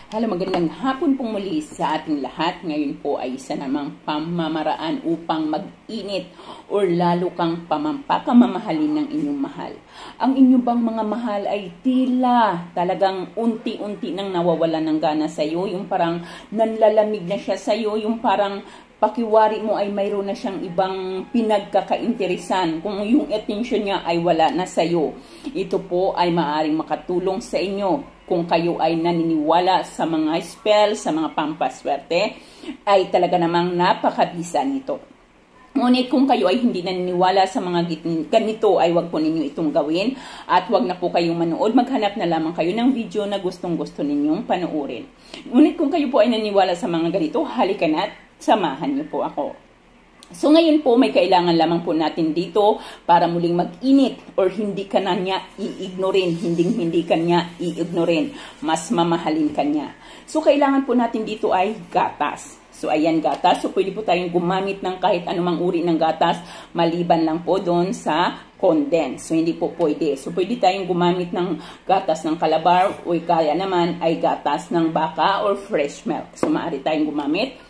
Hello, magandang hapon pong muli sa ating lahat. Ngayon po ay isa namang pamamaraan upang mag-init o lalo kang pakamamahalin ng inyong mahal. Ang inyong bang mga mahal ay tila talagang unti-unti nang nawawala ng gana sa iyo, yung parang nanlalamig na siya sa iyo, yung parang pakiwari mo ay mayroon na siyang ibang pinagkakainteresan. Kung yung attention niya ay wala na sa iyo, ito po ay maaaring makatulong sa inyo. Kung kayo ay naniniwala sa mga spell, sa mga pampaswerte, ay talaga namang napakabisa nito. Ngunit kung kayo ay hindi naniniwala sa mga ganito, ay wag po ninyo itong gawin at wag na po kayong manood. Maghanap na lamang kayo ng video na gustong-gusto ninyong panoorin. Ngunit kung kayo po ay naniniwala sa mga ganito, halika na at samahan niyo po ako. So ngayon po may kailangan lamang po natin dito para muling mag-init or hindi ka na niya i-ignorin, hindi ka niya i-ignorin, mas mamahalin ka niya. So kailangan po natin dito ay gatas. So ayan gatas, so pwede po tayong gumamit ng kahit anumang uri ng gatas maliban lang po doon sa condense. So hindi po pwede. So pwede tayong gumamit ng gatas ng kalabar o kaya naman ay gatas ng baka or fresh milk. So maaari tayong gumamit.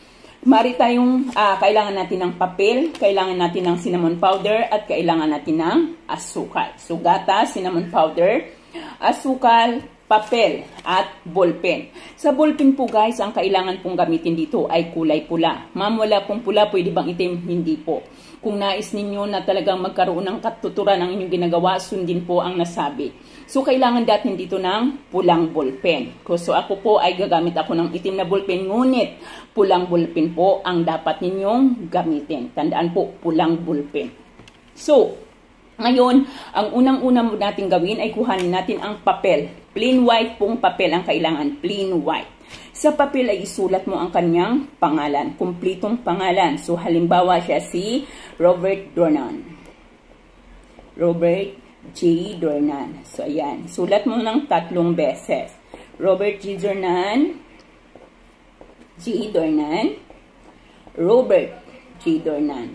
Mari tayong kailangan natin ng papel, kailangan natin ng cinnamon powder, at kailangan natin ng asukal. So gatas, cinnamon powder, asukal, papel, at ballpen. Sa ballpen po guys, ang kailangan pong gamitin dito ay kulay pula. Ma'am, wala pong pula, pwede bang itim? Hindi po. Kung nais ninyo na talagang magkaroon ng katuturan ng inyong ginagawa, sundin po ang nasabi. So, kailangan natin dito ng pulang ballpen. So, ako po ay gagamit ako ng itim na ballpen, ngunit pulang ballpen po ang dapat ninyong gamitin. Tandaan po, pulang ballpen. So, ngayon, ang unang-una natin gawin ay kuhanin natin ang papel. Plain white pong papel ang kailangan, plain white. Sa papel ay isulat mo ang kanyang pangalan, kumplitong pangalan. So, halimbawa siya si Robert Dornan. Robert J. Dornan. So, ayan. Sulat mo ng 3 beses. Robert J. Dornan. J. Dornan. Robert J. Dornan.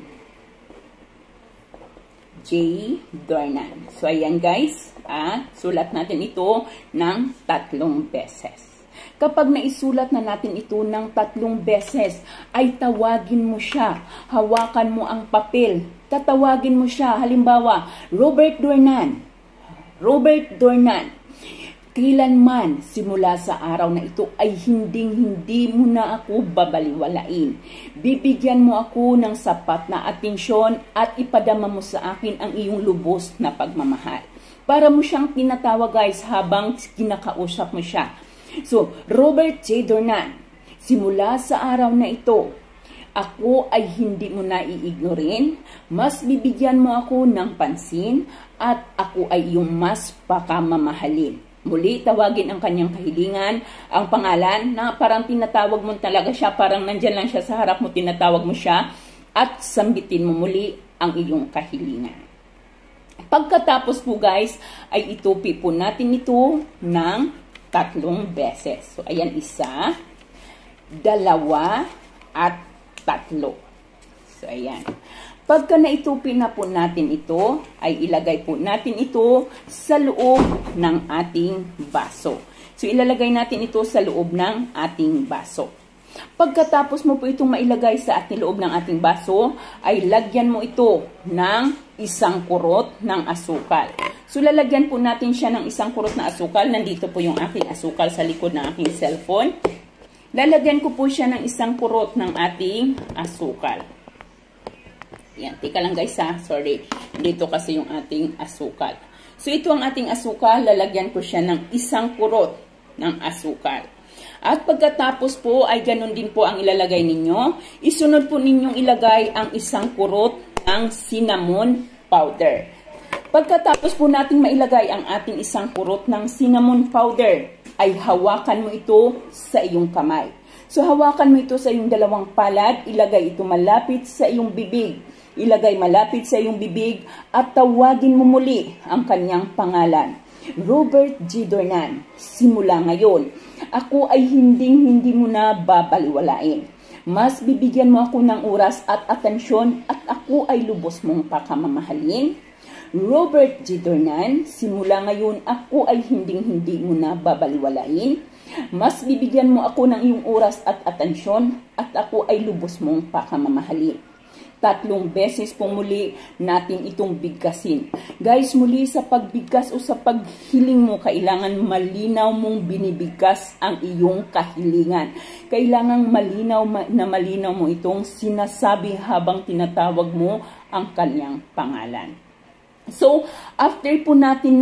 J. Dornan. So, ayan guys. Sulat natin ito ng 3 beses. Kapag naisulat na natin ito ng 3 beses, ay tawagin mo siya. Hawakan mo ang papel. Tatawagin mo siya. Halimbawa, Robert Dornan. Robert Dornan. Kailanman simula sa araw na ito ay hindi mo na ako babaliwalain. Bibigyan mo ako ng sapat na atensyon at ipadama mo sa akin ang iyong lubos na pagmamahal. Para mo siyang tinatawag guys habang kinakausap mo siya. So, Robert J. Dornan, simula sa araw na ito, ako ay hindi mo na iignorin, mas bibigyan mo ako ng pansin, at ako ay iyong mas pakamamahalin. Muli, tawagin ang kanyang kahilingan, ang pangalan na parang tinatawag mo talaga siya, parang nandyan lang siya sa harap mo, tinatawag mo siya, at sambitin mo muli ang iyong kahilingan. Pagkatapos po guys, ay itupi po natin ito ng 3 beses. So, ayan, 1, 2, at 3. So, ayan. Pagka naitupi na po natin ito, ay ilagay po natin ito sa loob ng ating baso. So, ilalagay natin ito sa loob ng ating baso. Pagkatapos mo po itong mailagay sa loob ng ating baso, ay lagyan mo ito ng 1 kurot ng asukal. So, lalagyan po natin siya ng 1 kurot na asukal. Nandito po yung aking asukal sa likod ng aking cellphone. Lalagyan ko po siya ng 1 kurot ng ating asukal. Yan, tika lang guys ha. Sorry. Dito kasi yung ating asukal. So, ito ang ating asukal. Lalagyan ko siya ng 1 kurot ng asukal. At pagkatapos po ay ganun din po ang ilalagay ninyo. Isunod po ninyong ilagay ang 1 kurot ng cinnamon powder. Pagkatapos po natin mailagay ang ating 1 kurot ng cinnamon powder, ay hawakan mo ito sa iyong kamay. So hawakan mo ito sa iyong 2 palad, ilagay ito malapit sa iyong bibig. Ilagay malapit sa iyong bibig at tawagin mo muli ang kanyang pangalan. Robert J. Dornan, simula ngayon, ako ay hindi mo na babaliwalain. Mas bibigyan mo ako ng oras at atensyon at ako ay lubos mong pakamamahalin. Robert J. Dornan, simula ngayon ako ay hindi mo na babaliwalain. Mas bibigyan mo ako ng iyong oras at atensyon at ako ay lubos mong pakamamahalin. 3 beses po muli natin itong bigkasin. Guys, muli sa pagbigkas o sa paghiling mo, kailangan malinaw mong binibigkas ang iyong kahilingan. Kailangan malinaw mo itong sinasabi habang tinatawag mo ang kanyang pangalan. So, after po natin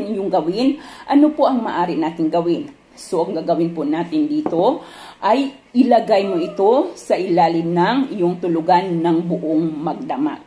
yung gawin, ano po ang maaari natin gawin? So, ang gagawin po natin dito ay ilagay mo ito sa ilalim ng iyong tulugan ng buong magdamag.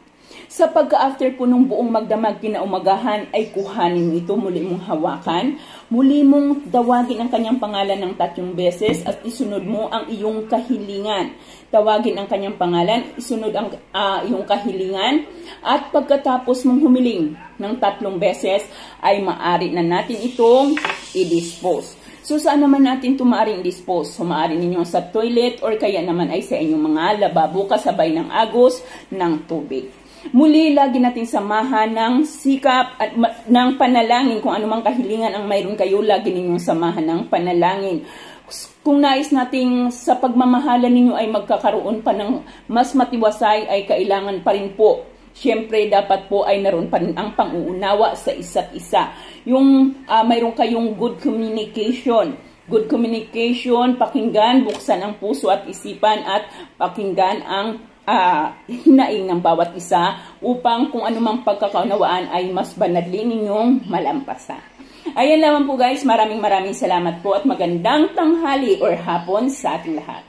Sa pagka-after po ng buong magdamag, kinaumagahan ay kuhanin mo ito, muli mong hawakan, muli mong tawagin ang kanyang pangalan ng 3 beses at isunod mo ang iyong kahilingan. Tawagin ang kanyang pangalan, isunod ang iyong kahilingan, at pagkatapos mong humiling ng 3 beses, ay maaari na natin itong i-dispose. So, saan naman natin ito maaaring dispose? So, maaari ninyo sa toilet or kaya naman ay sa inyong mga lababo kasabay ng agos ng tubig. Muli, lagi natin samahan ng sikap at ng panalangin. Kung anumang kahilingan ang mayroon kayo, lagi ninyong samahan ng panalangin. Kung nais nating sa pagmamahalan ninyo ay magkakaroon pa ng mas matiwasay, ay kailangan pa rin po. Siyempre, dapat po ay naroon pa rin ang pang-uunawa sa isa't isa. Yung mayroon kayong good communication. Good communication, pakinggan, buksan ang puso at isipan at pakinggan ang hinaing ng bawat isa upang kung anumang pagkakaunawaan ay mas banadlin ninyong malampasan. Ayan lamang po guys, maraming salamat po at magandang tanghali or hapon sa ating lahat.